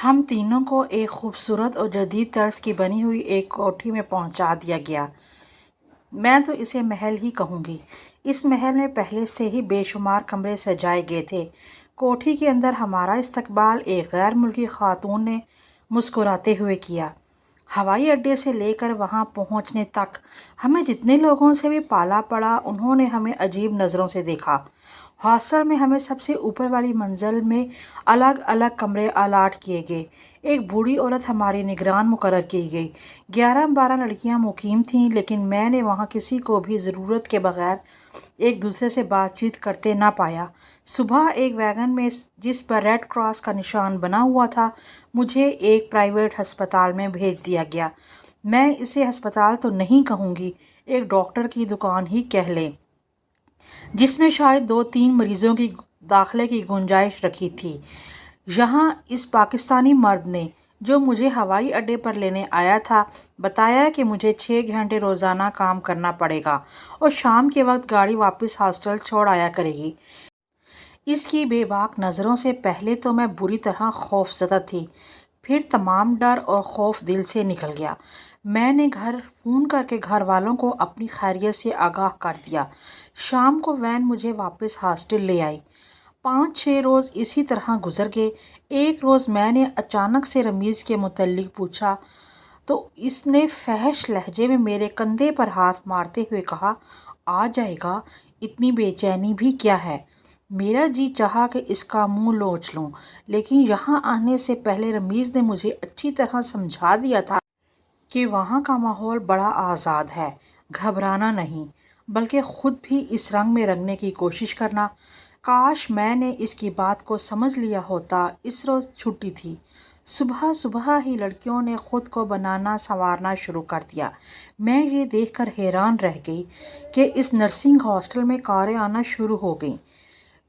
ہم تینوں کو ایک خوبصورت اور جدید طرز کی بنی ہوئی ایک کوٹھی میں پہنچا دیا گیا۔ میں تو اسے محل ہی کہوں گی۔ اس محل میں پہلے سے ہی بے شمار کمرے سجائے گئے تھے۔ کوٹھی کے اندر ہمارا استقبال ایک غیر ملکی خاتون نے مسکراتے ہوئے کیا۔ ہوائی اڈے سے لے کر وہاں پہنچنے تک ہمیں جتنے لوگوں سے بھی پالا پڑا، انہوں نے ہمیں عجیب نظروں سے دیکھا۔ ہاسٹل میں ہمیں سب سے اوپر والی منزل میں الگ الگ کمرے الاٹ کیے گئے۔ ایک بوڑھی عورت ہماری نگران مقرر کی گئی۔ 11-12 لڑکیاں مقیم تھیں، لیکن میں نے وہاں کسی کو بھی ضرورت کے بغیر ایک دوسرے سے بات چیت کرتے نہ پایا۔ صبح ایک ویگن میں جس پر ریڈ کراس کا نشان بنا ہوا تھا، مجھے ایک پرائیویٹ ہسپتال میں بھیج دیا گیا۔ میں اسے ہسپتال تو نہیں کہوں گی، ایک ڈاکٹر کی دکان ہی کہہ لیں، جس میں شاید 2-3 مریضوں کی داخلے کی گنجائش رکھی تھی۔ یہاں اس پاکستانی مرد نے، جو مجھے ہوائی اڈے پر لینے آیا تھا، بتایا کہ مجھے 6 گھنٹے روزانہ کام کرنا پڑے گا اور شام کے وقت گاڑی واپس ہاسٹل چھوڑ آیا کرے گی۔ اس کی بے باک نظروں سے پہلے تو میں بری طرح خوف زدہ تھی، پھر تمام ڈر اور خوف دل سے نکل گیا۔ میں نے فون کر کے گھر والوں کو اپنی خیریت سے آگاہ کر دیا۔ شام کو وین مجھے واپس ہاسٹل لے آئی۔ 5-6 روز اسی طرح گزر گئے۔ ایک روز میں نے اچانک سے رمیز کے متعلق پوچھا تو اس نے فحش لہجے میں میرے کندھے پر ہاتھ مارتے ہوئے کہا، آ جائے گا، اتنی بے چینی بھی کیا ہے؟ میرا جی چاہا کہ اس کا منہ لوچ لوں، لیکن یہاں آنے سے پہلے رمیز نے مجھے اچھی طرح سمجھا دیا تھا کہ وہاں کا ماحول بڑا آزاد ہے، گھبرانا نہیں، بلکہ خود بھی اس رنگ میں رنگنے کی کوشش کرنا۔ کاش میں نے اس کی بات کو سمجھ لیا ہوتا۔ اس روز چھٹی تھی۔ صبح صبح ہی لڑکیوں نے خود کو بنانا سنوارنا شروع کر دیا۔ میں یہ دیکھ کر حیران رہ گئی کہ اس نرسنگ ہاسٹل میں کاریں آنا شروع ہو گئیں۔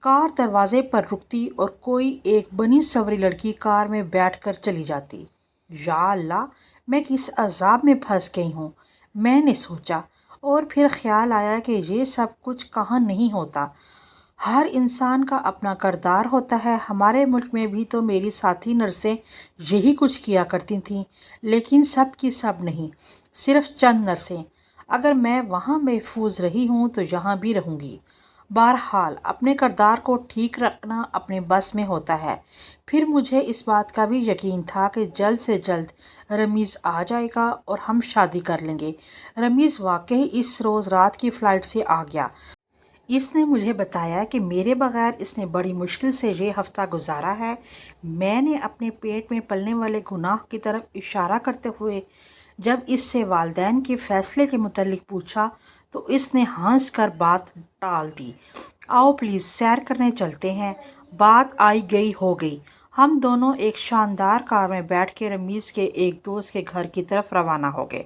کار دروازے پر رکتی اور کوئی ایک بنی سنوری لڑکی کار میں بیٹھ کر چلی جاتی۔ یا اللہ، میں کس عذاب میں پھنس گئی ہوں، میں نے سوچا، اور پھر خیال آیا کہ یہ سب کچھ کہاں نہیں ہوتا، ہر انسان کا اپنا کردار ہوتا ہے۔ ہمارے ملک میں بھی تو میری ساتھی نرسیں یہی کچھ کیا کرتی تھیں، لیکن سب کی سب نہیں، صرف چند نرسیں۔ اگر میں وہاں محفوظ رہی ہوں تو یہاں بھی رہوں گی۔ بہرحال اپنے کردار کو ٹھیک رکھنا اپنے بس میں ہوتا ہے۔ پھر مجھے اس بات کا بھی یقین تھا کہ جلد سے جلد رمیز آ جائے گا اور ہم شادی کر لیں گے۔ رمیز واقعی اس روز رات کی فلائٹ سے آ گیا۔ اس نے مجھے بتایا کہ میرے بغیر اس نے بڑی مشکل سے یہ ہفتہ گزارا ہے۔ میں نے اپنے پیٹ میں پلنے والے گناہ کی طرف اشارہ کرتے ہوئے جب اس سے والدین کے فیصلے کے متعلق پوچھا تو اس نے ہنس کر بات ٹال دی۔ آؤ پلیز سیر کرنے چلتے ہیں۔ بات آئی گئی ہو گئی۔ ہم دونوں ایک شاندار کار میں بیٹھ کے رمیز کے ایک دوست کے گھر کی طرف روانہ ہو گئے۔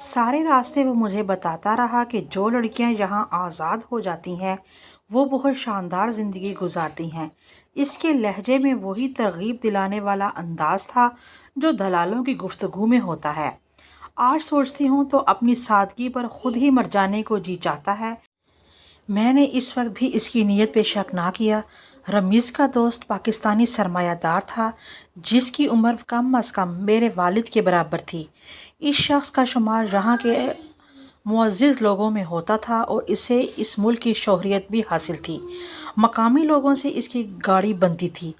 سارے راستے وہ مجھے بتاتا رہا کہ جو لڑکیاں یہاں آزاد ہو جاتی ہیں وہ بہت شاندار زندگی گزارتی ہیں۔ اس کے لہجے میں وہی ترغیب دلانے والا انداز تھا جو دلالوں کی گفتگو میں ہوتا ہے۔ آج سوچتی ہوں تو اپنی سادگی پر خود ہی مر جانے کو جی چاہتا ہے۔ میں نے اس وقت بھی اس کی نیت پہ شک نہ کیا۔ رمیز کا دوست پاکستانی سرمایہ دار تھا جس کی عمر کم از کم میرے والد کے برابر تھی۔ اس شخص کا شمار یہاں کے معزز لوگوں میں ہوتا تھا اور اسے اس ملک کی شہرت بھی حاصل تھی۔ مقامی لوگوں سے اس کی گاڑی بنتی تھی۔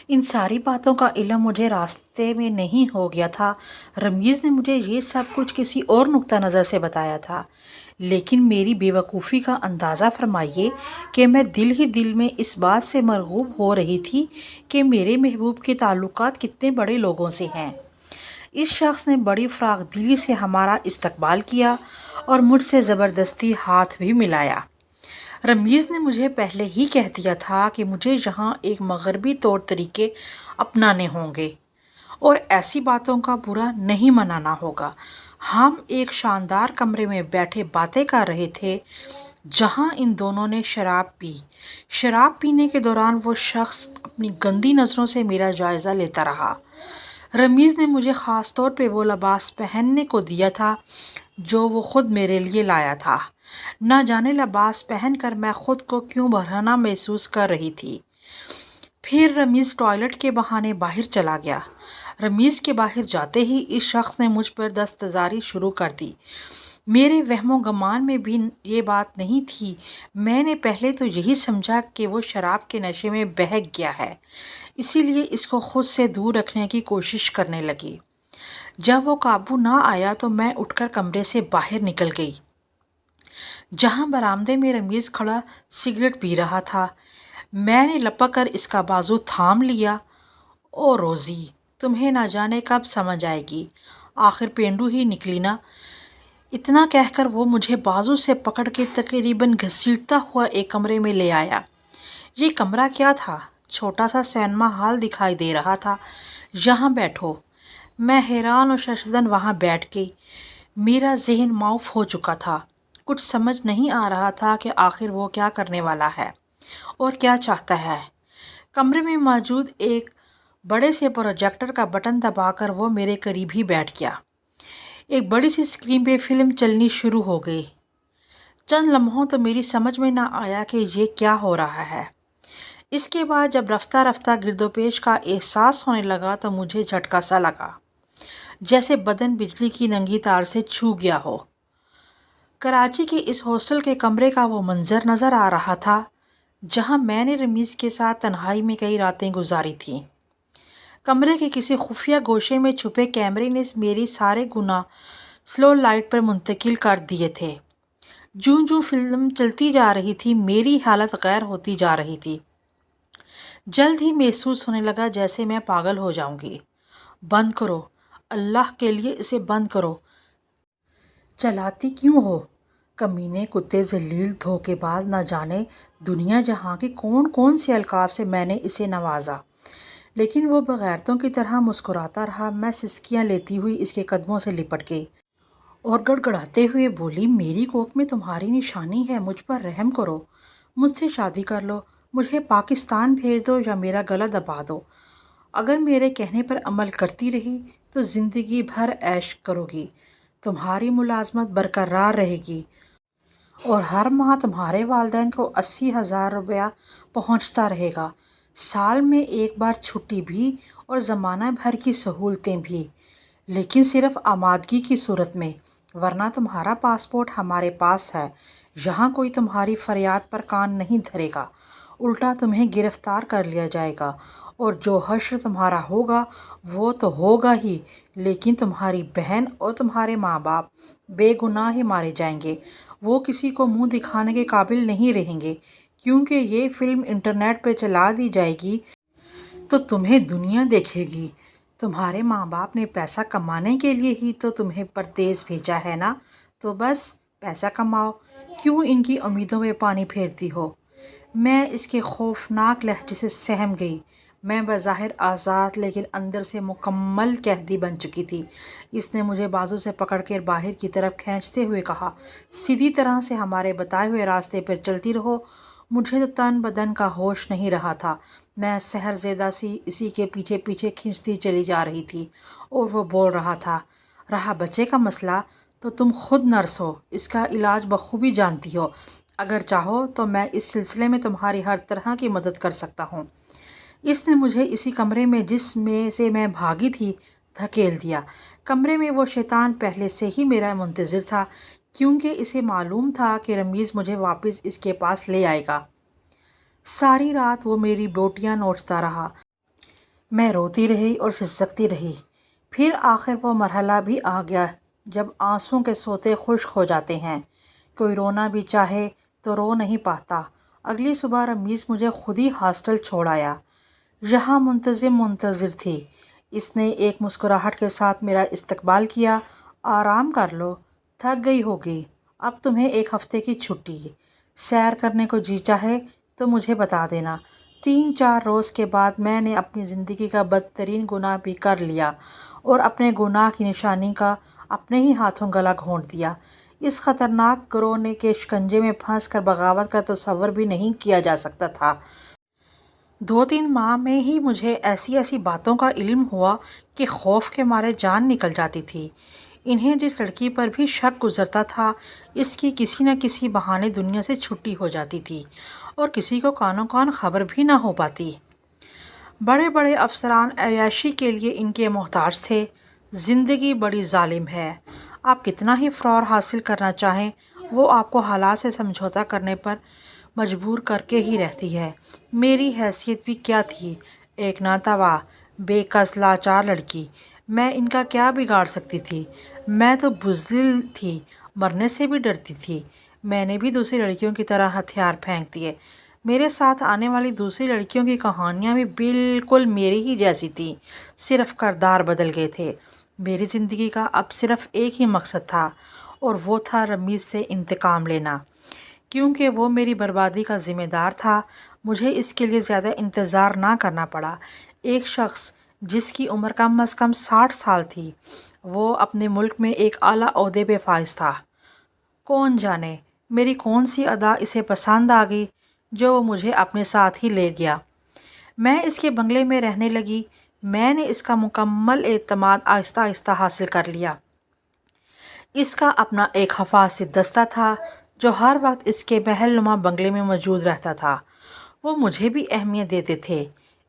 ان ساری باتوں کا علم مجھے راستے میں نہیں ہو گیا تھا۔ رمیز نے مجھے یہ سب کچھ کسی اور نقطہ نظر سے بتایا تھا، لیکن میری بے وقوفی کا اندازہ فرمائیے کہ میں دل ہی دل میں اس بات سے مرعوب ہو رہی تھی کہ میرے محبوب کے تعلقات کتنے بڑے لوگوں سے ہیں۔ اس شخص نے بڑی فراخ دلی سے ہمارا استقبال کیا اور مجھ سے زبردستی ہاتھ بھی ملایا۔ رمیز نے مجھے پہلے ہی کہہ دیا تھا کہ مجھے یہاں ایک مغربی طور طریقے اپنانے ہوں گے اور ایسی باتوں کا برا نہیں منانا ہوگا۔ ہم ایک شاندار کمرے میں بیٹھے باتیں کر رہے تھے جہاں ان دونوں نے شراب پی۔ شراب پینے کے دوران وہ شخص اپنی گندی نظروں سے میرا جائزہ لیتا رہا۔ رمیز نے مجھے خاص طور پہ وہ لباس پہننے کو دیا تھا جو وہ خود میرے لیے لایا تھا۔ نہ جانے لباس پہن کر میں خود کو کیوں برہنہ محسوس کر رہی تھی۔ پھر رمیز ٹوائلٹ کے بہانے باہر چلا گیا۔ رمیز کے باہر جاتے ہی اس شخص نے مجھ پر دستزاری شروع کر دی۔ میرے وہم و گمان میں بھی یہ بات نہیں تھی۔ میں نے پہلے تو یہی سمجھا کہ وہ شراب کے نشے میں بہک گیا ہے، اسی لیے اس کو خود سے دور رکھنے کی کوشش کرنے لگی۔ جب وہ قابو نہ آیا تو میں اٹھ کر کمرے سے باہر نکل گئی، جہاں برآمدے میں رمیز کھڑا سگریٹ پی رہا تھا۔ میں نے لپک کر اس کا بازو تھام لیا۔ او روزی، تمہیں نہ جانے کب سمجھ آئے گی، آخر پینڈو ہی نکلی نا۔ اتنا کہہ کر وہ مجھے بازو سے پکڑ کے تقریباً گھسیٹتا ہوا ایک کمرے میں لے آیا۔ یہ کمرہ کیا تھا؟ چھوٹا سا سینما ہال دکھائی دے رہا تھا۔ یہاں بیٹھو۔ میں حیران و ششدر وہاں بیٹھ گئی۔ میرا ذہن معاف ہو چکا تھا۔ کچھ سمجھ نہیں آ رہا تھا کہ آخر وہ کیا کرنے والا ہے اور کیا چاہتا ہے۔ کمرے میں موجود ایک بڑے سے پروجیکٹر کا بٹن دبا کر وہ میرے قریب ہی بیٹھ گیا۔ ایک بڑی سی اسکرین پہ فلم چلنی شروع ہو گئی۔ چند لمحوں تو میری سمجھ میں نہ آیا کہ یہ کیا ہو رہا ہے۔ اس کے بعد جب رفتہ رفتہ گرد و پیش کا احساس ہونے لگا تو مجھے جھٹکا سا لگا، جیسے بدن بجلی کی ننگی تار سے چھو گیا ہو۔ کراچی کے اس ہاسٹل کے کمرے کا وہ منظر نظر آ رہا تھا جہاں میں نے رمیز کے ساتھ تنہائی میں کئی راتیں گزاری تھیں۔ کمرے کے کسی خفیہ گوشے میں چھپے کیمرے نے میری سارے گناہ سلو لائٹ پر منتقل کر دیے تھے۔ جوں جوں فلم چلتی جا رہی تھی میری حالت غیر ہوتی جا رہی تھی۔ جلد ہی محسوس ہونے لگا جیسے میں پاگل ہو جاؤں گی۔ بند کرو، اللہ کے لیے اسے بند کرو۔ چلاتی کیوں ہو؟ کمینے، کتے، ذلیل، دھوکے باز، نہ جانے دنیا جہاں کے کون کون سے القاب سے میں نے اسے نوازا، لیکن وہ بغیرتوں کی طرح مسکراتا رہا۔ میں سسکیاں لیتی ہوئی اس کے قدموں سے لپٹ گئی اور گڑ گڑاتے ہوئے بولی، میری کوکھ میں تمہاری نشانی ہے، مجھ پر رحم کرو، مجھ سے شادی کر لو، مجھے پاکستان بھیج دو یا میرا گلا دبا دو۔ اگر میرے کہنے پر عمل کرتی رہی تو زندگی بھر عیش کرو گی، تمہاری ملازمت برقرار رہے گی اور ہر ماہ تمہارے والدین کو 80,000 روپیہ پہنچتا رہے گا، سال میں ایک بار چھٹی بھی اور زمانہ بھر کی سہولتیں بھی، لیکن صرف آمادگی کی صورت میں، ورنہ تمہارا پاسپورٹ ہمارے پاس ہے، یہاں کوئی تمہاری فریاد پر کان نہیں دھرے گا، الٹا تمہیں گرفتار کر لیا جائے گا، اور جو حشر تمہارا ہوگا وہ تو ہوگا ہی، لیکن تمہاری بہن اور تمہارے ماں باپ بے گناہ ہی مارے جائیں گے، وہ کسی کو منہ دکھانے کے قابل نہیں رہیں گے، کیونکہ یہ فلم انٹرنیٹ پہ چلا دی جائے گی تو تمہیں دنیا دیکھے گی۔ تمہارے ماں باپ نے پیسہ کمانے کے لیے ہی تو تمہیں پردیس بھیجا ہے نا، تو بس پیسہ کماؤ، کیوں ان کی امیدوں میں پانی پھیرتی ہو؟ میں اس کے خوفناک لہجے سے سہم گئی۔ میں بظاہر آزاد لیکن اندر سے مکمل قیدی بن چکی تھی۔ اس نے مجھے بازو سے پکڑ کر باہر کی طرف کھینچتے ہوئے کہا، سیدھی طرح سے ہمارے بتائے ہوئے راستے پر چلتی رہو۔ مجھے تو تن بدن کا ہوش نہیں رہا تھا، میں سحر زیدہ سی اسی کے پیچھے پیچھے کھنچتی چلی جا رہی تھی، اور وہ بول رہا تھا، رہا بچے کا مسئلہ تو تم خود نرس ہو، اس کا علاج بخوبی جانتی ہو، اگر چاہو تو میں اس سلسلے میں تمہاری ہر طرح کی مدد کر سکتا ہوں۔ اس نے مجھے اسی کمرے میں جس میں سے میں بھاگی تھی دھکیل دیا۔ کمرے میں وہ شیطان پہلے سے ہی میرا منتظر تھا، کیونکہ اسے معلوم تھا کہ رمیز مجھے واپس اس کے پاس لے آئے گا۔ ساری رات وہ میری بوٹیاں نوچتا رہا، میں روتی رہی اور سسکتی رہی۔ پھر آخر وہ مرحلہ بھی آ گیا جب آنسوں کے سوتے خشک ہو جاتے ہیں، کوئی رونا بھی چاہے تو رو نہیں پاتا۔ اگلی صبح رمیز مجھے خود ہی ہاسٹل چھوڑ آیا۔ یہاں منتظم منتظر تھی۔ اس نے ایک مسکراہٹ کے ساتھ میرا استقبال کیا، آرام کر لو، تھک گئی ہوگی، اب تمہیں ایک ہفتے کی چھٹی، سیر کرنے کو جی چاہے تو مجھے بتا دینا۔ 3-4 روز کے بعد میں نے اپنی زندگی کا بدترین گناہ بھی کر لیا اور اپنے گناہ کی نشانی کا اپنے ہی ہاتھوں گلا گھونٹ دیا۔ اس خطرناک گروہ کے شکنجے میں پھنس کر بغاوت کا تصور بھی نہیں کیا جا سکتا تھا۔ 2-3 ماہ میں ہی مجھے ایسی ایسی باتوں کا علم ہوا کہ خوف کے مارے جان نکل جاتی تھی۔ انہیں جس لڑکی پر بھی شک گزرتا تھا، اس کی کسی نہ کسی بہانے دنیا سے چھٹی ہو جاتی تھی اور کسی کو کانوں کان خبر بھی نہ ہو پاتی۔ بڑے بڑے افسران عیاشی کے لیے ان کے محتاج تھے۔ زندگی بڑی ظالم ہے، آپ کتنا ہی فخر حاصل کرنا چاہیں وہ آپ کو حالات سے سمجھوتہ کرنے پر مجبور کر کے ہی رہتی ہے۔ میری حیثیت بھی کیا تھی، ایک ناتواں بے کس لاچار لڑکی، میں ان کا کیا بگاڑ سکتی تھی؟ میں تو بزدل تھی، مرنے سے بھی ڈرتی تھی۔ میں نے بھی دوسری لڑکیوں کی طرح ہتھیار پھینک دیے۔ میرے ساتھ آنے والی دوسری لڑکیوں کی کہانیاں بھی بالکل میری ہی جیسی تھیں، صرف کردار بدل گئے تھے۔ میری زندگی کا اب صرف ایک ہی مقصد تھا، اور وہ تھا رمیز سے انتقام لینا۔ کیونکہ وہ میری بربادی کا ذمہ دار تھا، مجھے اس کے لیے زیادہ انتظار نہ کرنا پڑا۔ ایک شخص جس کی عمر کم از کم 60 سال تھی، وہ اپنے ملک میں ایک اعلیٰ عہدے پہ فائز تھا۔ کون جانے میری کون سی ادا اسے پسند آ گئی جو وہ مجھے اپنے ساتھ ہی لے گیا۔ میں اس کے بنگلے میں رہنے لگی۔ میں نے اس کا مکمل اعتماد آہستہ آہستہ حاصل کر لیا۔ اس کا اپنا ایک حفاظتی دستہ تھا جو ہر وقت اس کے محل نما بنگلے میں موجود رہتا تھا۔ وہ مجھے بھی اہمیت دیتے تھے۔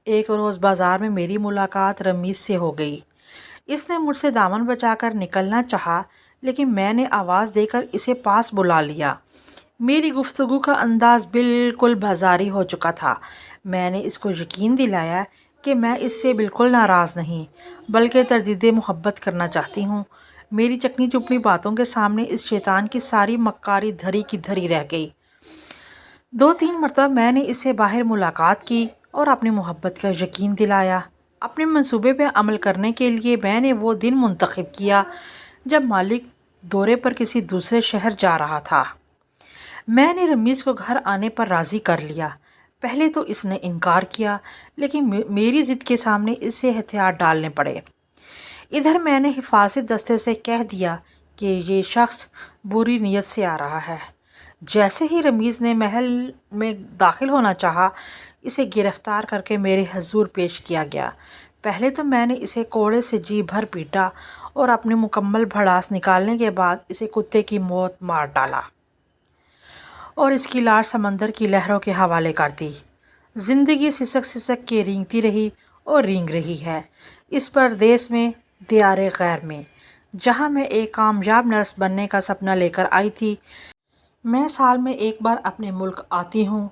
ایک روز بازار میں میری ملاقات رمیز سے ہو گئی۔ اس نے مجھ سے دامن بچا کر نکلنا چاہا، لیکن میں نے آواز دے کر اسے پاس بلا لیا۔ میری گفتگو کا انداز بالکل بازاری ہو چکا تھا۔ میں نے اس کو یقین دلایا کہ میں اس سے بالکل ناراض نہیں، بلکہ تجدید محبت کرنا چاہتی ہوں۔ میری چکنی چپڑی باتوں کے سامنے اس شیطان کی ساری مکاری دھری کی دھری رہ گئی۔ 2-3 مرتبہ میں نے اس سے باہر ملاقات کی اور اپنی محبت کا یقین دلایا۔ اپنے منصوبے پہ عمل کرنے کے لیے میں نے وہ دن منتخب کیا جب مالک دورے پر کسی دوسرے شہر جا رہا تھا۔ میں نے رمیز کو گھر آنے پر راضی کر لیا۔ پہلے تو اس نے انکار کیا، لیکن میری ضد کے سامنے اسے ہتھیار ڈالنے پڑے۔ ادھر میں نے حفاظتی دستے سے کہہ دیا کہ یہ شخص بری نیت سے آ رہا ہے۔ جیسے ہی رمیز نے محل میں داخل ہونا چاہا، اسے گرفتار کر کے میرے حضور پیش کیا گیا۔ پہلے تو میں نے اسے کوڑے سے جی بھر پیٹا اور اپنی مکمل بھڑاس نکالنے کے بعد اسے کتے کی موت مار ڈالا اور اس کی لاش سمندر کی لہروں کے حوالے کر دی۔ زندگی سسک سسک کے رینگتی رہی اور رینگ رہی ہے اس پردیس میں، دیار غیر میں، جہاں میں ایک کامیاب نرس بننے کا سپنا لے کر آئی تھی۔ میں سال میں ایک بار اپنے ملک آتی ہوں۔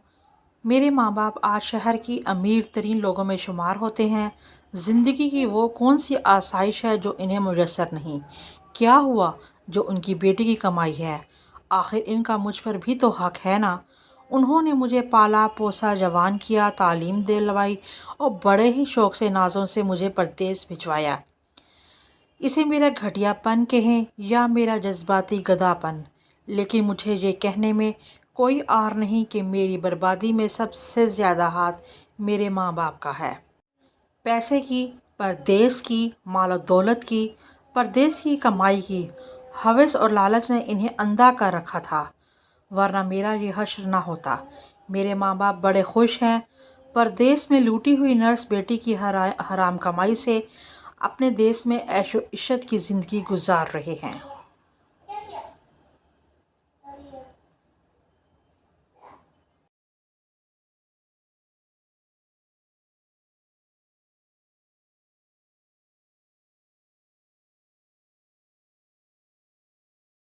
میرے ماں باپ آج شہر کی امیر ترین لوگوں میں شمار ہوتے ہیں۔ زندگی کی وہ کون سی آسائش ہے جو انہیں میسر نہیں؟ کیا ہوا جو ان کی بیٹی کی کمائی ہے؟ آخر ان کا مجھ پر بھی تو حق ہے نا۔ انہوں نے مجھے پالا پوسا، جوان کیا، تعلیم دلوائی اور بڑے ہی شوق سے نازوں سے مجھے پردیس بھجوایا۔ اسے میرا گھٹیا پن کہیں یا میرا جذباتی گدھا پن، لیکن مجھے یہ کہنے میں کوئی عار نہیں کہ میری بربادی میں سب سے زیادہ ہاتھ میرے ماں باپ کا ہے۔ پیسے کی، پردیس کی، مال و دولت کی، پردیس کی کمائی کی ہوس اور لالچ نے انہیں اندھا کر رکھا تھا، ورنہ میرا یہ حشر نہ ہوتا۔ میرے ماں باپ بڑے خوش ہیں، پردیس میں لوٹی ہوئی نرس بیٹی کی حرام کمائی سے اپنے دیس میں عیش و عشرت کی زندگی گزار رہے ہیں۔